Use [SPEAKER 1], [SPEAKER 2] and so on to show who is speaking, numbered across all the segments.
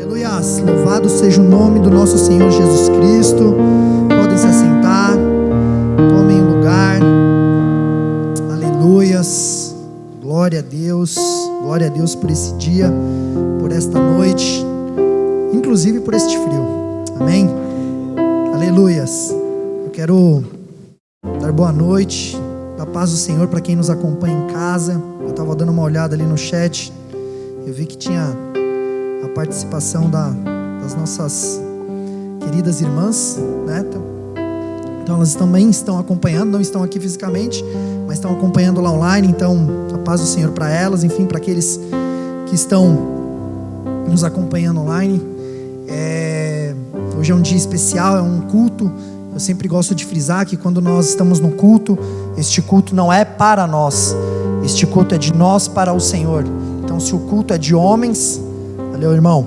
[SPEAKER 1] Aleluias, louvado seja o nome do nosso Senhor Jesus Cristo. Podem se assentar, tomem lugar. Aleluias, glória a Deus por esse dia, por esta noite, inclusive por este frio, amém? Aleluias, eu quero dar boa noite, da paz do Senhor para quem nos acompanha em casa. Eu estava dando uma olhada ali no chat, eu vi que tinha a participação das nossas queridas irmãs, né? Então elas também estão acompanhando, não estão aqui fisicamente, mas estão acompanhando lá online. Então a paz do Senhor para elas, enfim, para aqueles que estão nos acompanhando online. Hoje é um dia especial, é um culto. Eu sempre gosto de frisar que quando nós estamos no culto, este culto não é para nós, este culto é de nós para o Senhor. Então se o culto é de homens, valeu, irmão,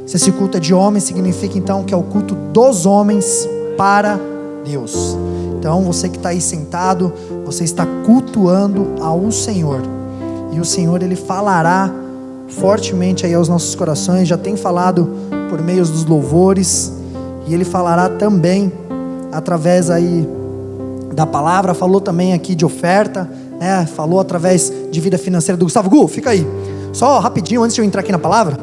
[SPEAKER 1] se esse culto é de homens, significa então que é o culto dos homens para Deus. Então você que está aí sentado, você está cultuando ao Senhor, e o Senhor ele falará fortemente aí aos nossos corações. Já tem falado por meio dos louvores, e ele falará também através aí da palavra. Falou também aqui de oferta, né? Falou através de vida financeira do Gustavo. Gu, fica aí, só rapidinho antes de eu entrar aqui na palavra,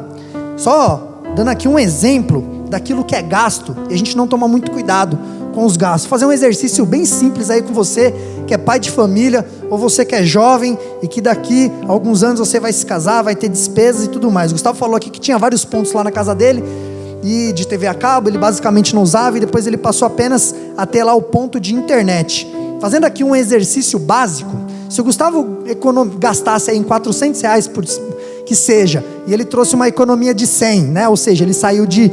[SPEAKER 1] só dando aqui um exemplo daquilo que é gasto, e a gente não toma muito cuidado com os gastos. Fazer um exercício bem simples aí com você que é pai de família, ou você que é jovem e que daqui a alguns anos você vai se casar, vai ter despesas e tudo mais. O Gustavo falou aqui que tinha vários pontos lá na casa dele, e de TV a cabo ele basicamente não usava, e depois ele passou apenas a ter lá o ponto de internet. Fazendo aqui um exercício básico, se o Gustavo gastasse aí em R$400 que seja, e ele trouxe uma economia de 100, né? Ou seja, ele saiu de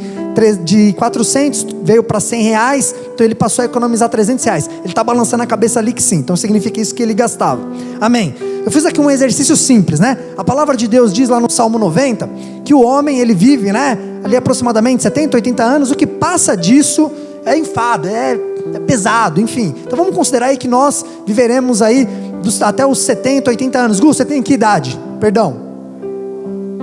[SPEAKER 1] 400, veio para R$100, então ele passou a economizar R$300. Ele está balançando a cabeça ali que sim, então significa isso que ele gastava, amém? Eu fiz aqui um exercício simples, né? A palavra de Deus diz lá no Salmo 90, que o homem ele vive, né, ali aproximadamente 70, 80 anos, o que passa disso é enfado, é pesado, enfim. Então vamos considerar aí que nós viveremos aí até os 70, 80 anos. Gu, você tem que idade? Perdão,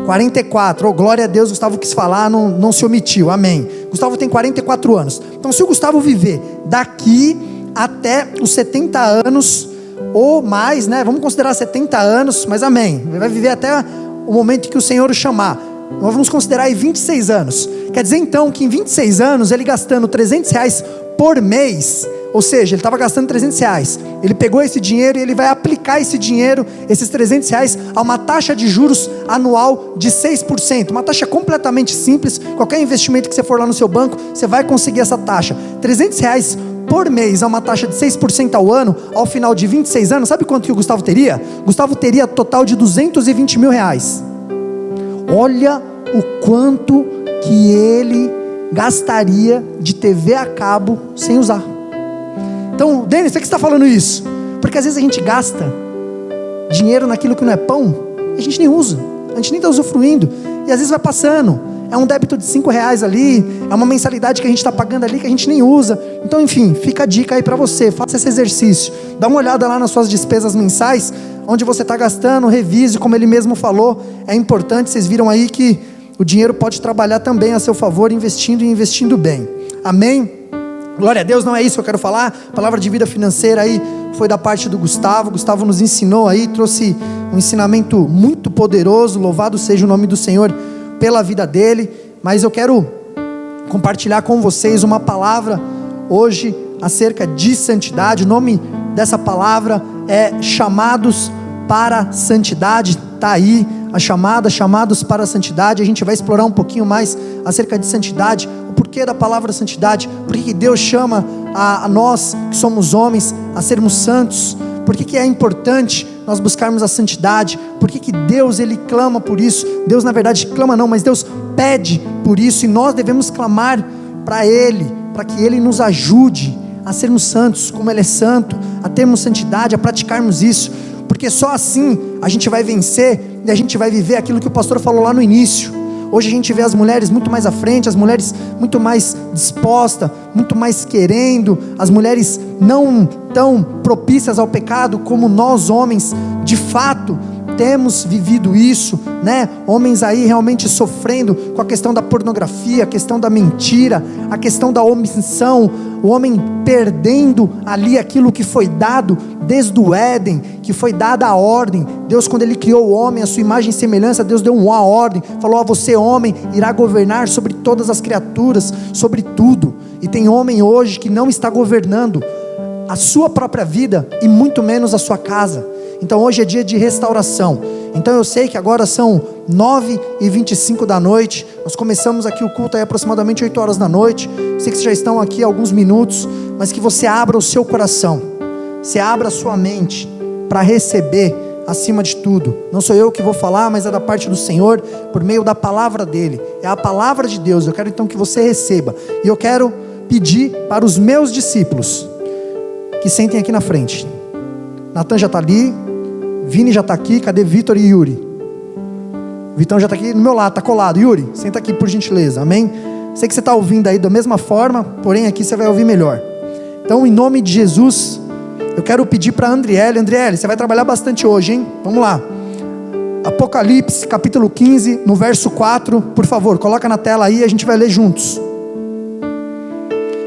[SPEAKER 1] 44, oh, glória a Deus, Gustavo quis falar, não se omitiu, amém. Gustavo tem 44 anos, então se o Gustavo viver daqui até os 70 anos, ou mais, né, vamos considerar 70 anos, mas amém, ele vai viver até o momento que o Senhor o chamar. Nós vamos considerar aí 26 anos, quer dizer então que em 26 anos, ele gastando R$300 por mês, ou seja, ele estava gastando R$300, ele pegou esse dinheiro e ele vai aplicar esse dinheiro, esses R$300, a uma taxa de juros anual de 6%, uma taxa completamente simples. Qualquer investimento que você for lá no seu banco, você vai conseguir essa taxa. R$300 por mês a uma taxa de 6% ao ano, ao final de 26 anos, sabe quanto que o Gustavo teria? Gustavo teria total de R$220 mil. Olha o quanto que ele gastaria de TV a cabo sem usar. Então, Denis, por que você está falando isso? Porque às vezes a gente gasta dinheiro naquilo que não é pão, e a gente nem usa, a gente nem está usufruindo, e às vezes vai passando, é um débito de R$5 ali, é uma mensalidade que a gente está pagando ali, que a gente nem usa. Então enfim, fica a dica aí para você, faça esse exercício, dá uma olhada lá nas suas despesas mensais, onde você está gastando, revise, como ele mesmo falou, é importante. Vocês viram aí que o dinheiro pode trabalhar também a seu favor, investindo e investindo bem, amém? Glória a Deus. Não é isso que eu quero falar. A palavra de vida financeira aí foi da parte do Gustavo. Gustavo nos ensinou aí, trouxe um ensinamento muito poderoso. Louvado seja o nome do Senhor pela vida dele. Mas eu quero compartilhar com vocês uma palavra hoje acerca de santidade. O nome dessa palavra é chamados para santidade. Está aí a chamada, chamados para a santidade. A gente vai explorar um pouquinho mais acerca de santidade, o porquê da palavra santidade, por que Deus chama a nós que somos homens a sermos santos, por que é importante nós buscarmos a santidade, por que Deus ele clama por isso. Deus na verdade clama não, mas Deus pede por isso, e nós devemos clamar para Ele, para que Ele nos ajude a sermos santos como Ele é santo, a termos santidade, a praticarmos isso, porque só assim a gente vai vencer e a gente vai viver aquilo que o pastor falou lá no início. Hoje a gente vê as mulheres muito mais à frente, as mulheres muito mais dispostas, muito mais querendo, as mulheres não tão propícias ao pecado como nós homens, de fato, temos vivido isso, né? Homens aí realmente sofrendo com a questão da pornografia, a questão da mentira, a questão da omissão, o homem perdendo ali aquilo que foi dado desde o Éden, que foi dada a ordem. Deus, quando Ele criou o homem, a sua imagem e semelhança, Deus deu uma ordem, falou: a você, homem, irá governar sobre todas as criaturas, sobre tudo. E tem homem hoje que não está governando a sua própria vida e muito menos a sua casa. Então hoje é dia de restauração. Então eu sei que agora são 9h25 da noite, nós começamos aqui o culto aí aproximadamente 8 horas da noite. Sei que vocês já estão aqui há alguns minutos, mas que você abra o seu coração, você abra a sua mente para receber acima de tudo. Não sou eu que vou falar, mas é da parte do Senhor, por meio da palavra dele, é a palavra de Deus. Eu quero então que você receba, e eu quero pedir para os meus discípulos que sentem aqui na frente. Natan já está ali, Vini já está aqui, cadê Vitor e Yuri? Vitão já está aqui no meu lado, está colado. Yuri, senta aqui por gentileza, amém? Sei que você está ouvindo aí da mesma forma, porém aqui você vai ouvir melhor. Então, em nome de Jesus, eu quero pedir para Andriele, você vai trabalhar bastante hoje, hein? Vamos lá. Apocalipse, capítulo 15, no verso 4, por favor, coloca na tela aí, a gente vai ler juntos.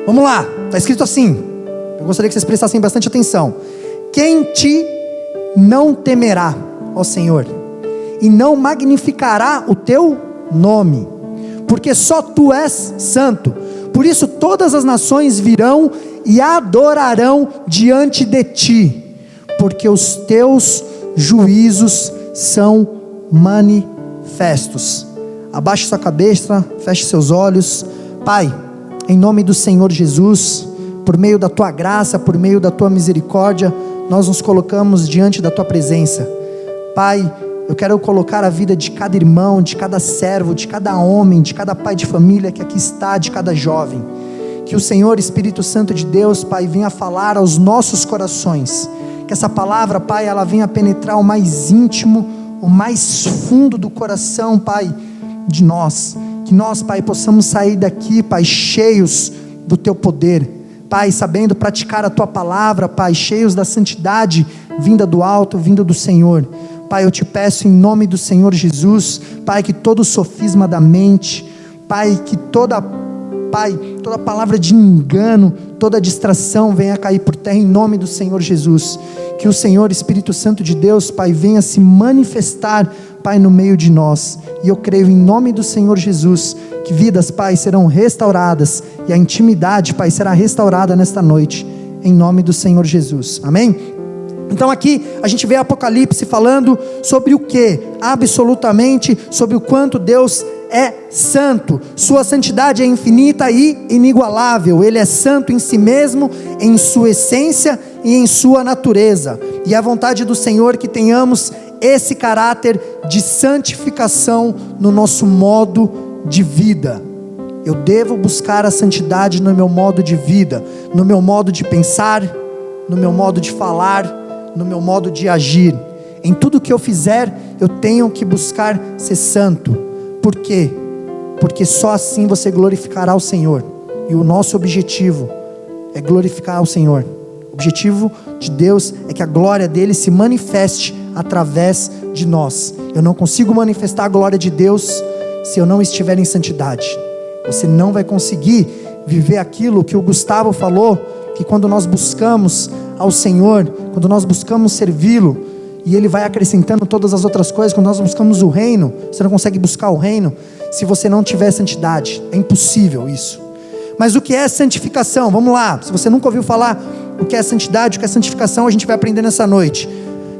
[SPEAKER 1] Vamos lá, está escrito assim, eu gostaria que vocês prestassem bastante atenção. Quem te não temerá, ó Senhor, e não magnificará o teu nome, porque só tu és santo. Por isso todas as nações virão e adorarão diante de ti, porque os teus juízos são manifestos. Abaixe sua cabeça, feche seus olhos. Pai, em nome do Senhor Jesus, por meio da tua graça, por meio da tua misericórdia, nós nos colocamos diante da tua presença. Pai, eu quero colocar a vida de cada irmão, de cada servo, de cada homem, de cada pai de família que aqui está, de cada jovem. Que o Senhor, Espírito Santo de Deus, Pai, venha falar aos nossos corações. Que essa palavra, Pai, ela venha penetrar o mais íntimo, o mais fundo do coração, Pai, de nós. Que nós, Pai, possamos sair daqui, Pai, cheios do teu poder. Pai, sabendo praticar a tua palavra, Pai, cheios da santidade vinda do alto, vinda do Senhor. Pai, eu te peço em nome do Senhor Jesus, Pai, que todo sofisma da mente, Pai, que toda palavra de engano, toda distração venha cair por terra em nome do Senhor Jesus. Que o Senhor, Espírito Santo de Deus, Pai, venha se manifestar, Pai, no meio de nós. E eu creio em nome do Senhor Jesus, que vidas, Pai, serão restauradas, e a intimidade, Pai, será restaurada nesta noite, em nome do Senhor Jesus, amém? Então aqui a gente vê Apocalipse falando sobre o que? Absolutamente sobre o quanto Deus é santo, sua santidade é infinita e inigualável. Ele é santo em si mesmo, em sua essência e em sua natureza, e é a vontade do Senhor que tenhamos esse caráter de santificação no nosso modo de vida. Eu devo buscar a santidade no meu modo de vida, no meu modo de pensar, no meu modo de falar, no meu modo de agir. Em tudo que eu fizer, eu tenho que buscar ser santo. Por quê? Porque só assim você glorificará o Senhor. E o nosso objetivo é glorificar o Senhor. O objetivo de Deus é que a glória dele se manifeste através de nós. Eu não consigo manifestar a glória de Deus se eu não estiver em santidade. Você não vai conseguir viver aquilo que o Gustavo falou, que quando nós buscamos ao Senhor, quando nós buscamos servi-lo, e Ele vai acrescentando todas as outras coisas. Quando nós buscamos o reino, você não consegue buscar o reino se você não tiver santidade. É impossível isso. Mas o que é santificação? Vamos lá, se você nunca ouviu falar o que é santidade, o que é santificação, a gente vai aprender nessa noite.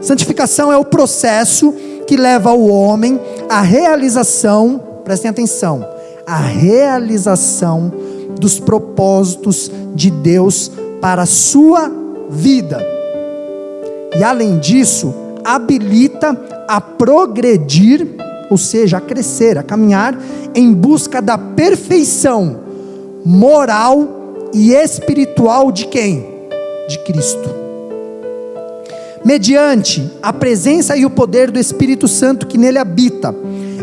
[SPEAKER 1] Santificação é o processo que leva o homem à realização, prestem atenção, a realização dos propósitos de Deus para a sua vida. E além disso, habilita a progredir, ou seja, a crescer, a caminhar em busca da perfeição moral e espiritual de quem? De Cristo. Mediante a presença e o poder do Espírito Santo que nele habita.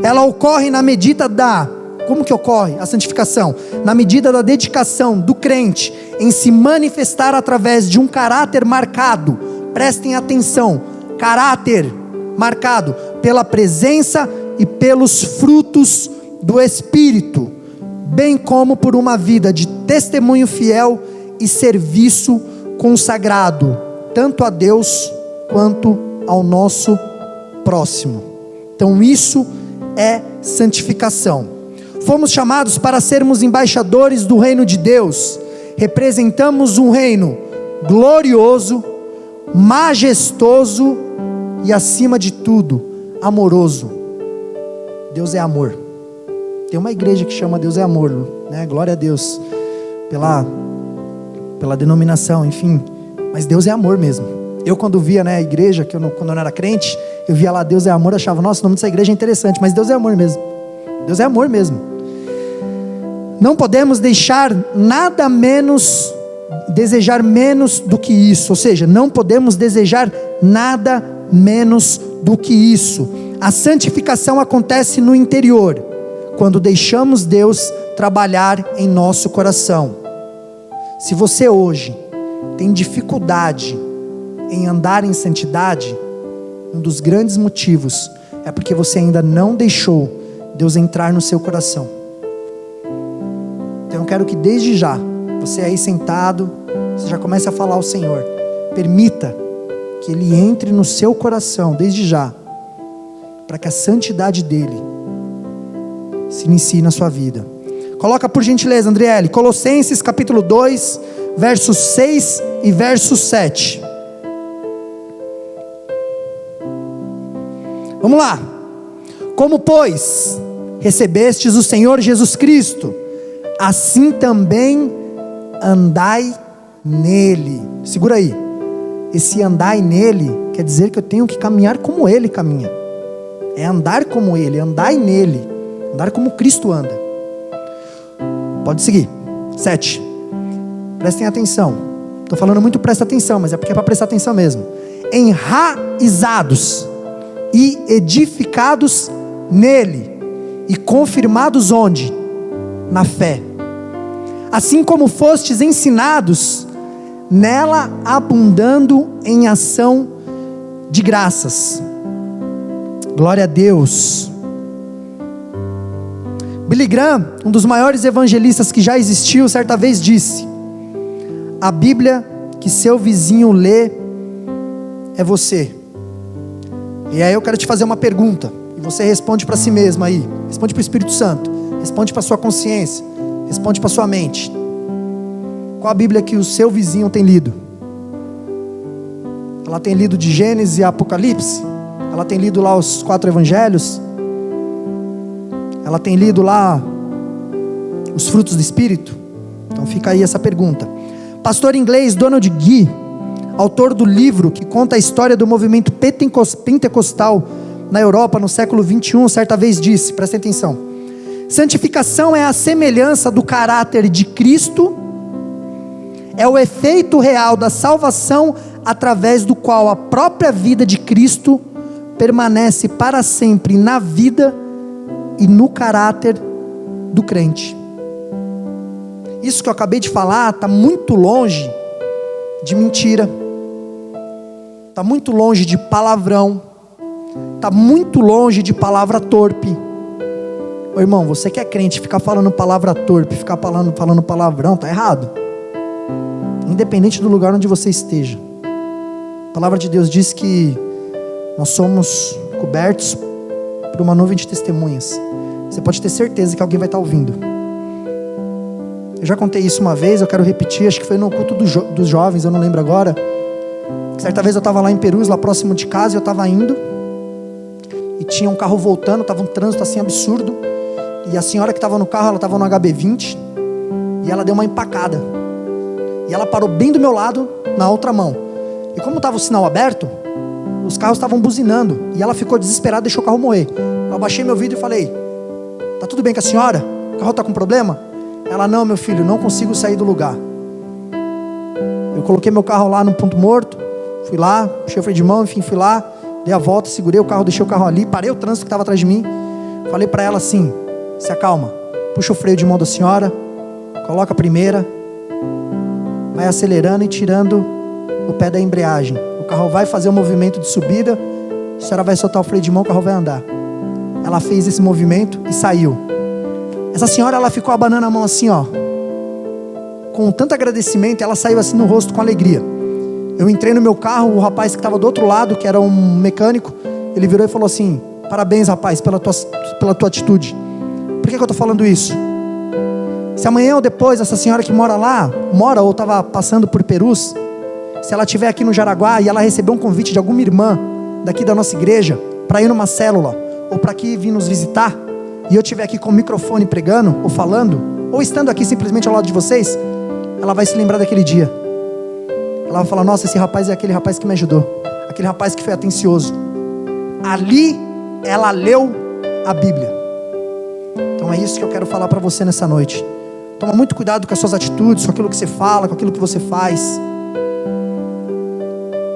[SPEAKER 1] Ela ocorre na medida da... Como que ocorre a santificação? Na medida da dedicação do crente em se manifestar através de um caráter marcado. Prestem atenção, caráter marcado pela presença e pelos frutos do Espírito, bem como por uma vida de testemunho fiel e serviço consagrado, tanto a Deus quanto ao nosso próximo. Então isso é santificação. Fomos chamados para sermos embaixadores do reino de Deus. Representamos um reino glorioso, majestoso e, acima de tudo, amoroso. Deus é amor. Tem uma igreja que chama Deus é amor, né? Glória a Deus pela denominação, enfim. Mas Deus é amor mesmo. Eu quando via, né, a igreja, quando eu não era crente, eu via lá Deus é amor, achava, nossa, o nome dessa igreja é interessante, mas Deus é amor mesmo. Deus é amor mesmo. Não podemos deixar nada menos, desejar menos do que isso. Ou seja, não podemos desejar nada menos do que isso. A santificação acontece no interior, quando deixamos Deus trabalhar em nosso coração. Se você hoje tem dificuldade em andar em santidade, um dos grandes motivos é porque você ainda não deixou Deus entrar no seu coração. Então eu quero que desde já, você aí sentado, você já comece a falar ao Senhor. Permita que Ele entre no seu coração desde já, para que a santidade dEle se inicie na sua vida. Coloca por gentileza, Andriele, Colossenses capítulo 2, versos 6 e verso 7. Vamos lá. Como pois recebestes o Senhor Jesus Cristo, assim também andai nele. Segura aí. Esse andai nele quer dizer que eu tenho que caminhar como Ele caminha. É andar como Ele, andai nele, andar como Cristo anda. Pode seguir. 7. Prestem atenção. Estou falando muito presta atenção, mas é porque é para prestar atenção mesmo. Enraizados e edificados nele, e confirmados onde? Na fé. Assim como fostes ensinados, nela abundando em ação de graças. Glória a Deus. Billy Graham, um dos maiores evangelistas que já existiu, certa vez disse: a Bíblia que seu vizinho lê é você. E aí eu quero te fazer uma pergunta, e você responde para si mesmo aí, responde para o Espírito Santo, responde para a sua consciência, responde para a sua mente. Qual a Bíblia que o seu vizinho tem lido? Ela tem lido de Gênesis e Apocalipse? Ela tem lido lá os 4 evangelhos? Ela tem lido lá os frutos do Espírito? Então fica aí essa pergunta. Pastor inglês Donald Gee, autor do livro que conta a história do movimento pentecostal na Europa no século 21, certa vez disse, presta atenção: santificação é a semelhança do caráter de Cristo, é o efeito real da salvação através do qual a própria vida de Cristo permanece para sempre na vida e no caráter do crente. Isso que eu acabei de falar está muito longe de mentira, está muito longe de palavrão, está muito longe de palavra torpe. Ô irmão, você que é crente, ficar falando palavra torpe, ficar falando palavrão, está errado. Independente do lugar onde você esteja. A palavra de Deus diz que nós somos cobertos por uma nuvem de testemunhas. Você pode ter certeza que alguém vai estar ouvindo. Eu já contei isso uma vez, eu quero repetir, acho que foi no culto dos jovens, eu não lembro agora. Certa vez eu estava lá em Perus, lá próximo de casa, e eu estava indo, e tinha um carro voltando, estava um trânsito assim absurdo, e a senhora que estava no carro, ela estava no HB20, e ela deu uma empacada, e ela parou bem do meu lado, na outra mão, e como estava o sinal aberto, os carros estavam buzinando, e ela ficou desesperada, deixou o carro morrer. Eu abaixei meu vidro e falei: tá tudo bem com a senhora? O carro está com problema? Ela: não, meu filho, não consigo sair do lugar. Eu coloquei meu carro lá no ponto morto, fui lá, puxei o freio de mão, enfim, fui lá, dei a volta, segurei o carro, deixei o carro ali, parei o trânsito que estava atrás de mim, falei para ela assim: se acalma, puxa o freio de mão da senhora, coloca a primeira, vai acelerando e tirando o pé da embreagem. O carro vai fazer um movimento de subida, a senhora vai soltar o freio de mão, o carro vai andar. Ela fez esse movimento e saiu. Essa senhora, ela ficou abanando a mão assim, ó, com tanto agradecimento. Ela saiu assim no rosto com alegria. Eu entrei no meu carro, o rapaz que estava do outro lado, que era um mecânico, ele virou e falou assim: parabéns, rapaz, pela tua atitude. Por que eu estou falando isso? Se amanhã ou depois essa senhora que mora lá, ou estava passando por Perus, se ela estiver aqui no Jaraguá e ela receber um convite de alguma irmã daqui da nossa igreja para ir numa célula, ou para aqui vir nos visitar, e eu estiver aqui com o microfone pregando, ou falando, ou estando aqui simplesmente ao lado de vocês, ela vai se lembrar daquele dia. Ela vai falar: nossa, esse rapaz é aquele rapaz que me ajudou, aquele rapaz que foi atencioso. Ali ela leu a Bíblia. Então é isso que eu quero falar para você nessa noite. Toma muito cuidado com as suas atitudes, com aquilo que você fala, com aquilo que você faz.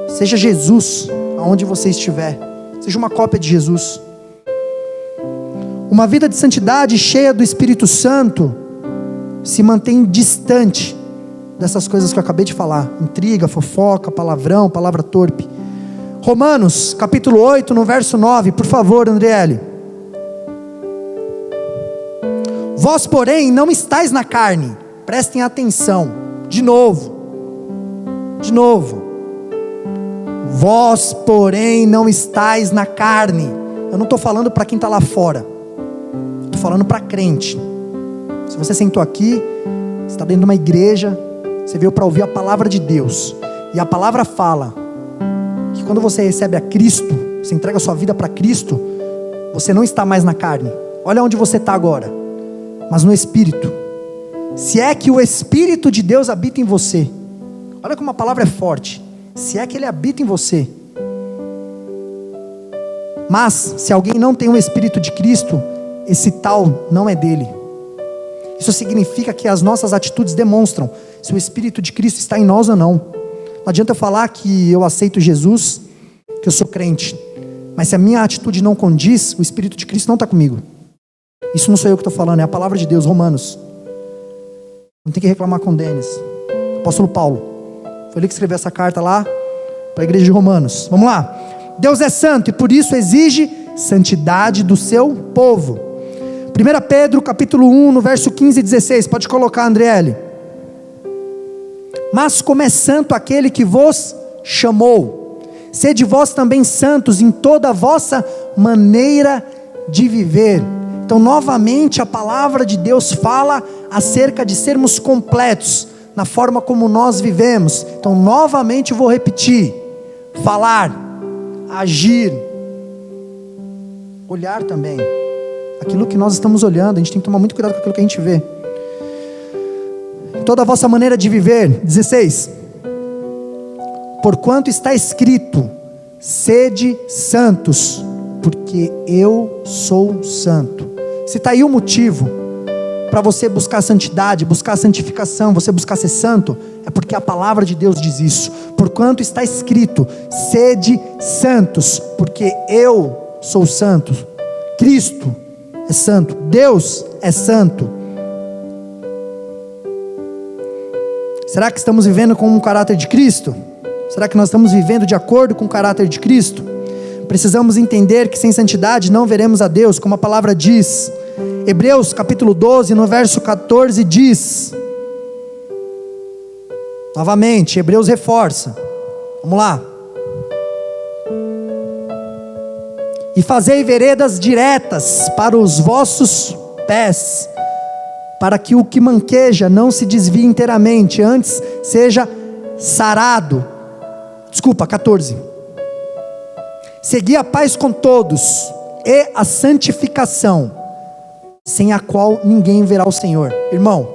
[SPEAKER 1] Seja Jesus aonde você estiver. Seja uma cópia de Jesus. Uma vida de santidade cheia do Espírito Santo se mantém distante dessas coisas que eu acabei de falar: intriga, fofoca, palavrão, palavra torpe. Romanos capítulo 8, no verso 9, por favor, Andriele. Vós, porém, não estáis na carne. Prestem atenção. De novo. Vós, porém, não estáis na carne. Eu não estou falando para quem está lá fora. Estou falando para crente. Se você sentou aqui, você está dentro de uma igreja, você veio para ouvir a palavra de Deus. E a palavra fala que quando você recebe a Cristo, você entrega a sua vida para Cristo, você não está mais na carne. Olha onde você está agora. Mas no Espírito. Se é que o Espírito de Deus habita em você. Olha como a palavra é forte. Se é que Ele habita em você. Mas se alguém não tem o Espírito de Cristo, esse tal não é dele. Isso significa que as nossas atitudes demonstram se o Espírito de Cristo está em nós ou não. Não adianta eu falar que eu aceito Jesus, que eu sou crente, mas se a minha atitude não condiz, o Espírito de Cristo não está comigo. Isso não sou eu que estou falando, é a palavra de Deus, Romanos. Não tem que reclamar com o Denis. Apóstolo Paulo, foi ele que escreveu essa carta lá para a igreja de Romanos. Vamos lá. Deus é santo e por isso exige santidade do seu povo. 1 Pedro capítulo 1, no verso 15 e 16, pode colocar, Andriele. Mas como é santo aquele que vos chamou, sede vós também santos em toda a vossa maneira de viver. Então novamente a palavra de Deus fala acerca de sermos completos na forma como nós vivemos. Então novamente eu vou repetir: falar, agir, olhar também. Aquilo que nós estamos olhando, a gente tem que tomar muito cuidado com aquilo que a gente vê. Toda a vossa maneira de viver. 16. Porquanto está escrito: sede santos, porque eu sou santo. Se está aí o motivo para você buscar santidade, buscar santificação, você buscar ser santo, é porque a palavra de Deus diz isso. Porquanto está escrito: sede santos, porque eu sou santo. Cristo é santo, Deus é santo. Será que estamos vivendo com o caráter de Cristo? Será que nós estamos vivendo de acordo com o caráter de Cristo? Precisamos entender que sem santidade não veremos a Deus, como a palavra diz. Hebreus capítulo 12, no verso 14 diz, novamente, Hebreus reforça. Vamos lá. E fazei veredas diretas para os vossos pés, para que o que manqueja não se desvie inteiramente, antes seja sarado. 14. Segui a paz com todos e a santificação, sem a qual ninguém verá o Senhor. Irmão,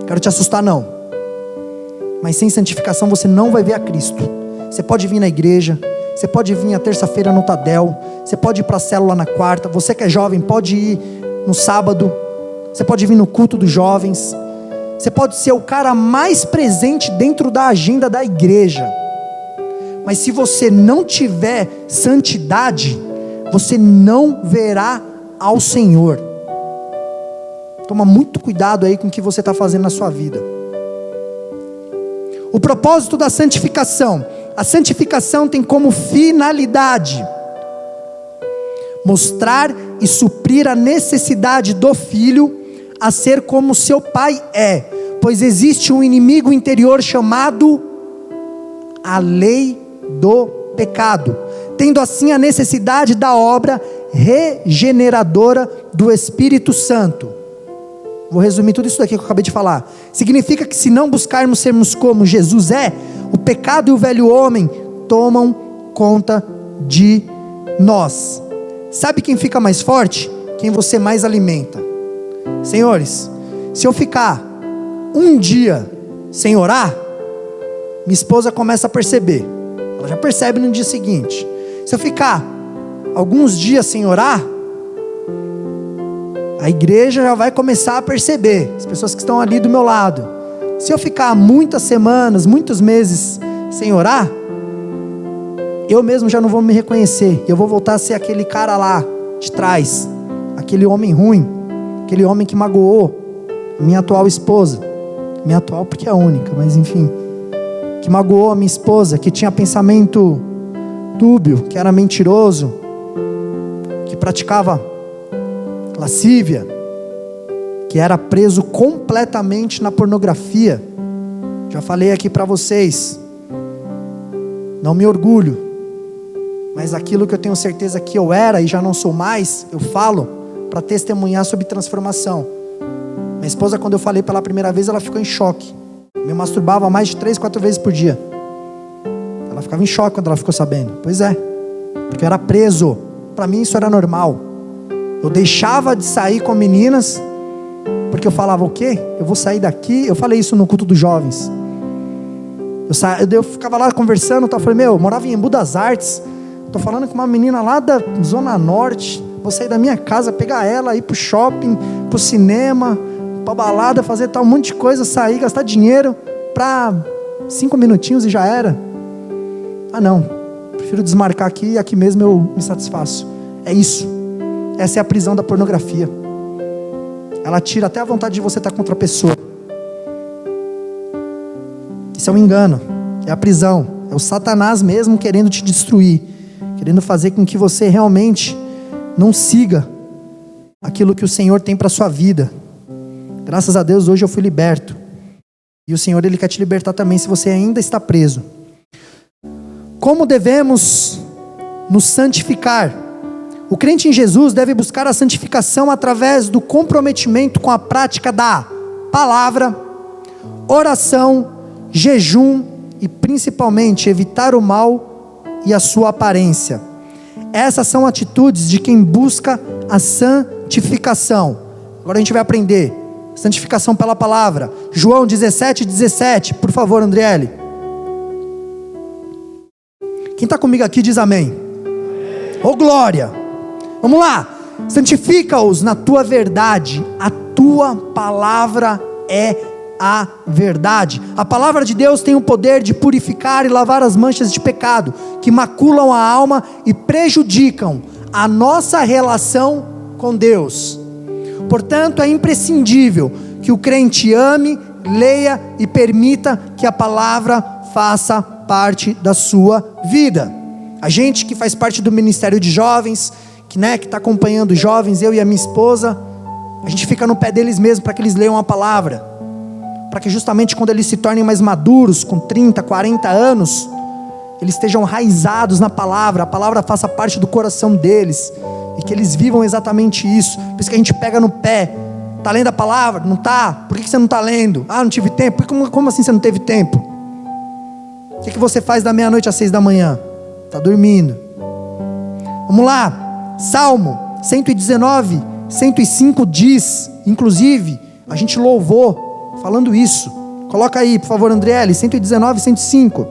[SPEAKER 1] quero te assustar não, mas sem santificação você não vai ver a Cristo. Você pode vir na igreja, você pode vir a terça-feira no Tadel, você pode ir para a célula na quarta, você que é jovem pode ir no sábado, você pode vir no culto dos jovens, você pode ser o cara mais presente dentro da agenda da igreja, mas se você não tiver santidade, você não verá ao Senhor. Toma muito cuidado aí com o que você está fazendo na sua vida. O propósito da santificação: A santificação tem como finalidade mostrar e suprir a necessidade do filho a ser como seu pai é, pois existe um inimigo interior chamado a lei do pecado, tendo assim a necessidade da obra regeneradora do Espírito Santo. Vou resumir tudo isso daqui que eu acabei de falar. Significa que se não buscarmos sermos como Jesus é, o pecado e o velho homem tomam conta de nós. Sabe quem fica mais forte? Quem você mais alimenta. Senhores, se eu ficar um dia sem orar, minha esposa começa a perceber. Ela já percebe no dia seguinte. Se eu ficar alguns dias sem orar, a igreja já vai começar a perceber, as pessoas que estão ali do meu lado. Se eu ficar muitas semanas, muitos meses sem orar, eu mesmo já não vou me reconhecer. Eu vou voltar a ser aquele cara lá de trás, aquele homem ruim, aquele homem que magoou minha atual esposa. Minha atual porque é a única, mas enfim, que magoou a minha esposa, que tinha pensamento dúbio, que era mentiroso, que praticava lascívia, que era preso completamente na pornografia. Já falei aqui para vocês, não me orgulho, mas aquilo que eu tenho certeza que eu era e já não sou mais, eu falo para testemunhar sobre transformação. Minha esposa, quando eu falei pela primeira vez, ela ficou em choque. Me masturbava mais de 3, 4 vezes por dia. Ela ficava em choque quando ela ficou sabendo. Pois é, porque eu era preso. Para mim isso era normal. Eu deixava de sair com meninas, porque eu falava, o quê? Eu vou sair daqui? Eu falei isso no culto dos jovens. Eu ficava lá conversando, eu falei, eu morava em Embu das Artes, estou falando com uma menina lá da Zona Norte, vou sair da minha casa, pegar ela, ir pro shopping, pro cinema, pra balada, fazer tal, um monte de coisa, sair, gastar dinheiro, pra 5 minutinhos e já era. Ah não, prefiro desmarcar aqui e aqui mesmo eu me satisfaço. É isso, essa é a prisão da pornografia. Ela tira até a vontade de você estar com outra pessoa. Isso é um engano, é a prisão, é o Satanás mesmo querendo te destruir, querendo fazer com que você realmente não siga aquilo que o Senhor tem para a sua vida. Graças a Deus hoje eu fui liberto, e o Senhor Ele quer te libertar também se você ainda está preso. Como devemos nos santificar? O crente em Jesus deve buscar a santificação através do comprometimento com a prática da palavra, oração, jejum e principalmente evitar o mal e a sua aparência. Essas são atitudes de quem busca a santificação. Agora a gente vai aprender santificação pela palavra. João 17:17, por favor, Andriele. Quem está comigo aqui diz amém. Ô glória! Vamos lá. Santifica-os na tua verdade. A tua palavra é a verdade. A palavra de Deus tem o poder de purificar e lavar as manchas de pecado que maculam a alma e prejudicam a nossa relação com Deus. Portanto, é imprescindível que o crente ame, leia e permita que a palavra faça parte da sua vida. A gente que faz parte do Ministério de Jovens, que está acompanhando os jovens, eu e a minha esposa, a gente fica no pé deles mesmo para que eles leiam a palavra, para que justamente quando eles se tornem mais maduros, com 30, 40 anos, eles estejam enraizados na palavra, a palavra faça parte do coração deles, e que eles vivam exatamente isso. Por isso que a gente pega no pé. Está lendo a palavra? Não está? Por que você não está lendo? Ah, não tive tempo. Como assim você não teve tempo? O que você faz da meia-noite às 6 da manhã? Está dormindo. Vamos lá. Salmo 119, 105 diz, inclusive, a gente louvou falando isso. Coloca aí, por favor, Andriele, 119, 105.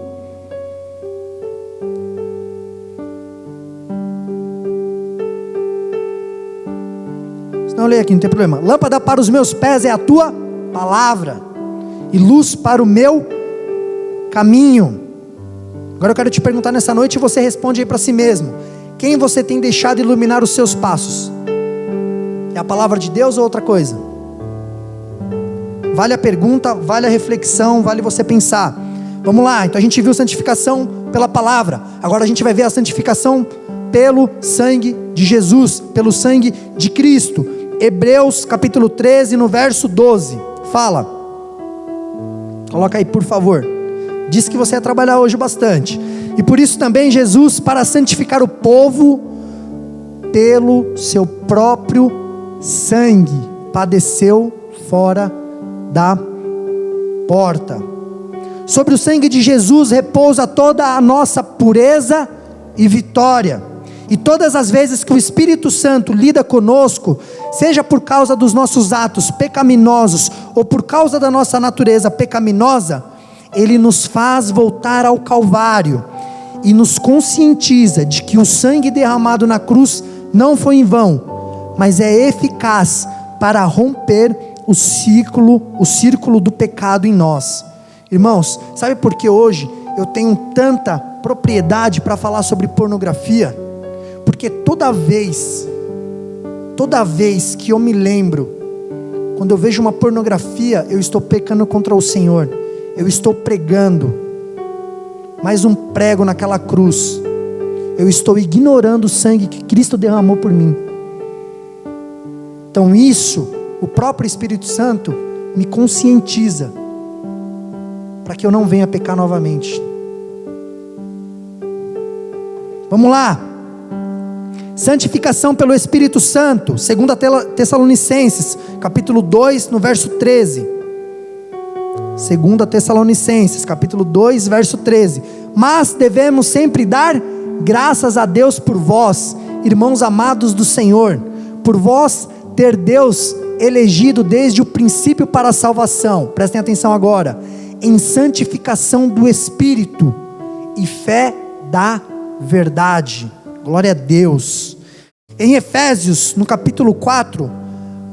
[SPEAKER 1] Se não ler aqui, não tem problema. Lâmpada para os meus pés é a tua palavra, e luz para o meu caminho. Agora eu quero te perguntar nessa noite, e você responde aí para si mesmo: quem você tem deixado iluminar os seus passos? É a palavra de Deus ou outra coisa? Vale a pergunta, vale a reflexão, vale você pensar. Vamos lá, então a gente viu santificação pela palavra. Agora a gente vai ver a santificação pelo sangue de Jesus, pelo sangue de Cristo. Hebreus capítulo 13, no verso 12, fala, coloca aí por favor, diz que você ia trabalhar hoje bastante, e por isso também Jesus, para santificar o povo, pelo seu próprio sangue, padeceu fora da porta. Sobre o sangue de Jesus repousa toda a nossa pureza e vitória. E todas as vezes que o Espírito Santo lida conosco, seja por causa dos nossos atos pecaminosos ou por causa da nossa natureza pecaminosa, Ele nos faz voltar ao Calvário e nos conscientiza de que o sangue derramado na cruz não foi em vão, mas é eficaz para romper o círculo do pecado em nós. Irmãos, sabe por que hoje eu tenho tanta propriedade para falar sobre pornografia? Porque toda vez que eu me lembro, quando eu vejo uma pornografia, eu estou pecando contra o Senhor, eu estou pregando mais um prego naquela cruz, eu estou ignorando o sangue que Cristo derramou por mim. Então isso, o próprio Espírito Santo me conscientiza, para que eu não venha pecar novamente. Vamos lá. Santificação pelo Espírito Santo, 2 Tessalonicenses, capítulo 2, no verso 13. 2 Tessalonicenses, capítulo 2, verso 13. Mas devemos sempre dar graças a Deus por vós, irmãos amados do Senhor, por vós ter Deus elegido desde o princípio para a salvação. Prestem atenção agora. Em santificação do Espírito e fé da verdade. Glória a Deus. Em Efésios, no capítulo 4,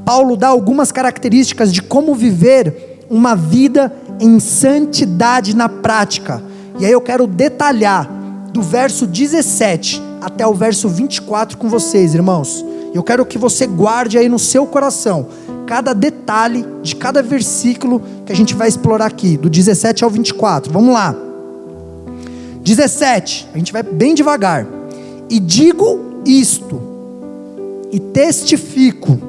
[SPEAKER 1] Paulo dá algumas características de como viver uma vida em santidade na prática. E aí eu quero detalhar do verso 17 até o verso 24 com vocês, irmãos. Eu quero que você guarde aí no seu coração cada detalhe de cada versículo que a gente vai explorar aqui, do 17 ao 24. Vamos lá. 17, a gente vai bem devagar. E digo isto, e testifico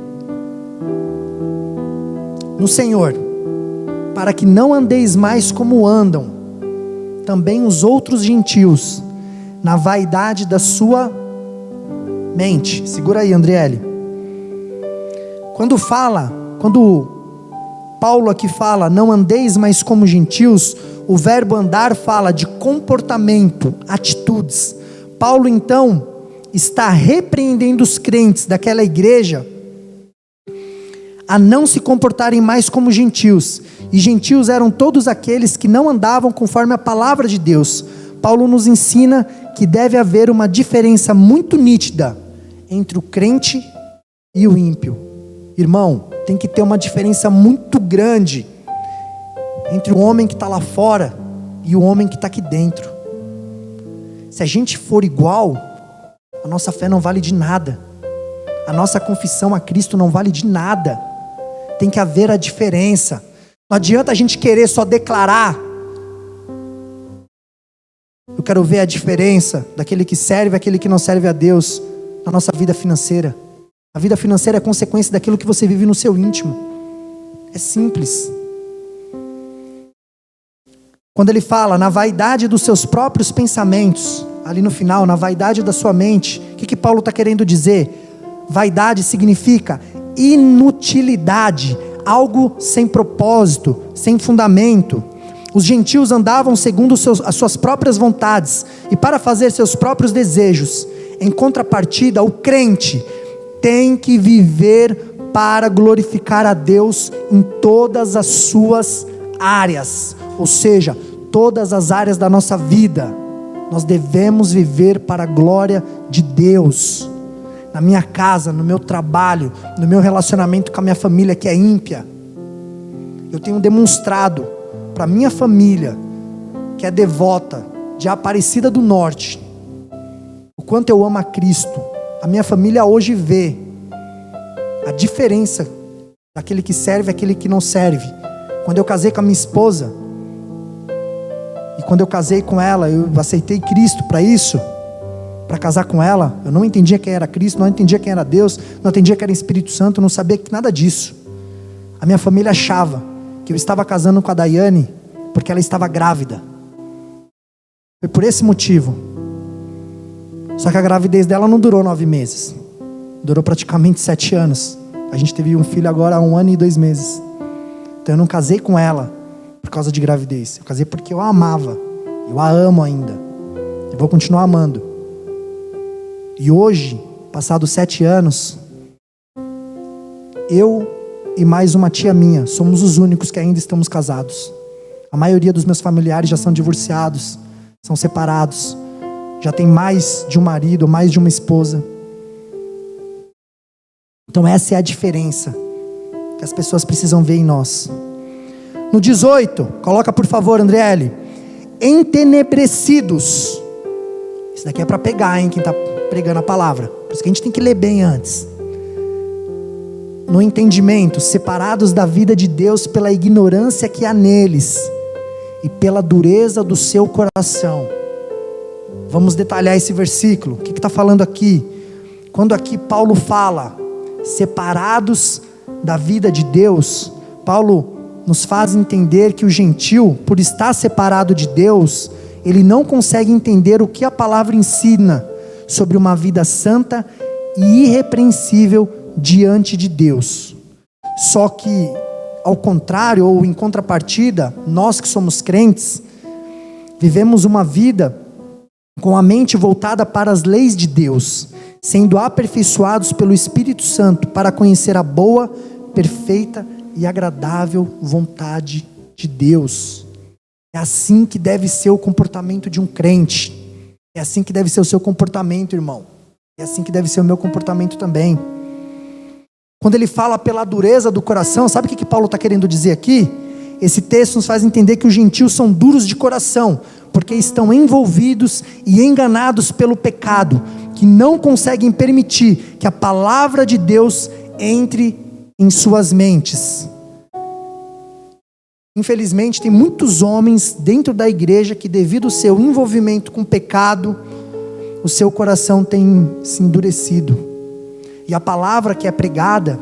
[SPEAKER 1] no Senhor, para que não andeis mais como andam também os outros gentios, na vaidade da sua mente. Segura aí, Andriele. Quando Paulo aqui fala, não andeis mais como gentios, o verbo andar fala de comportamento, atitudes. Paulo então está repreendendo os crentes daquela igreja a não se comportarem mais como gentios. E gentios eram todos aqueles que não andavam conforme a palavra de Deus. Paulo nos ensina que deve haver uma diferença muito nítida entre o crente e o ímpio. Irmão, tem que ter uma diferença muito grande entre o homem que está lá fora e o homem que está aqui dentro. Se a gente for igual, a nossa fé não vale de nada. A nossa confissão a Cristo não vale de nada. Tem que haver a diferença. Não adianta a gente querer só declarar. Eu quero ver a diferença daquele que serve e aquele que não serve a Deus na nossa vida financeira. A vida financeira é consequência daquilo que você vive no seu íntimo. É simples. Quando ele fala na vaidade dos seus próprios pensamentos, ali no final, na vaidade da sua mente, o que Paulo está querendo dizer? Vaidade significa inutilidade, algo sem propósito, sem fundamento. Os gentios andavam segundo as suas próprias vontades e para fazer seus próprios desejos. Em contrapartida, o crente tem que viver para glorificar a Deus em todas as suas áreas, ou seja, todas as áreas da nossa vida. Nós devemos viver para a glória de Deus. Na minha casa, no meu trabalho, no meu relacionamento com a minha família que é ímpia, eu tenho demonstrado para a minha família que é devota de Aparecida do Norte, o quanto eu amo a Cristo. A minha família hoje vê a diferença daquele que serve e aquele que não serve. Quando eu casei com a minha esposa, E quando eu casei com ela, eu aceitei Cristo para isso, para casar com ela. Eu não entendia quem era Cristo, não entendia quem era Deus, não entendia que era Espírito Santo, não sabia nada disso. A minha família achava que eu estava casando com a Daiane porque ela estava grávida. Foi por esse motivo. Só que a gravidez dela não durou 9 meses. Durou praticamente 7 anos. A gente teve um filho agora há 1 ano e 2 meses. Então eu não casei com ela por causa de gravidez. Eu casei porque eu a amava. Eu a amo ainda. Eu vou continuar amando. E hoje, passados 7 anos, eu e mais uma tia minha somos os únicos que ainda estamos casados. A maioria dos meus familiares já são divorciados, são separados, já tem mais de um marido, mais de uma esposa. Então essa é a diferença que as pessoas precisam ver em nós. No 18, coloca por favor, Andriele. Entenebrecidos. Isso daqui é para pegar, hein, quem está pregando a palavra. Por isso que a gente tem que ler bem antes. No entendimento, separados da vida de Deus pela ignorância que há neles e pela dureza do seu coração. Vamos detalhar esse versículo. O que está falando aqui? Quando aqui Paulo fala separados da vida de Deus, Paulo nos faz entender que o gentil, por estar separado de Deus, ele não consegue entender o que a palavra ensina sobre uma vida santa e irrepreensível diante de Deus. Só que, ao contrário, ou em contrapartida, nós que somos crentes, vivemos uma vida com a mente voltada para as leis de Deus, sendo aperfeiçoados pelo Espírito Santo para conhecer a boa, perfeita e agradável vontade de Deus. É assim que deve ser o comportamento de um crente. É assim que deve ser o seu comportamento, irmão. É assim que deve ser o meu comportamento também. Quando ele fala pela dureza do coração, sabe o que Paulo está querendo dizer aqui? Esse texto nos faz entender que os gentios são duros de coração, porque estão envolvidos e enganados pelo pecado, que não conseguem permitir que a palavra de Deus entre em suas mentes. Infelizmente tem muitos homens dentro da igreja que, devido ao seu envolvimento com o pecado, o seu coração tem se endurecido. E a palavra que é pregada,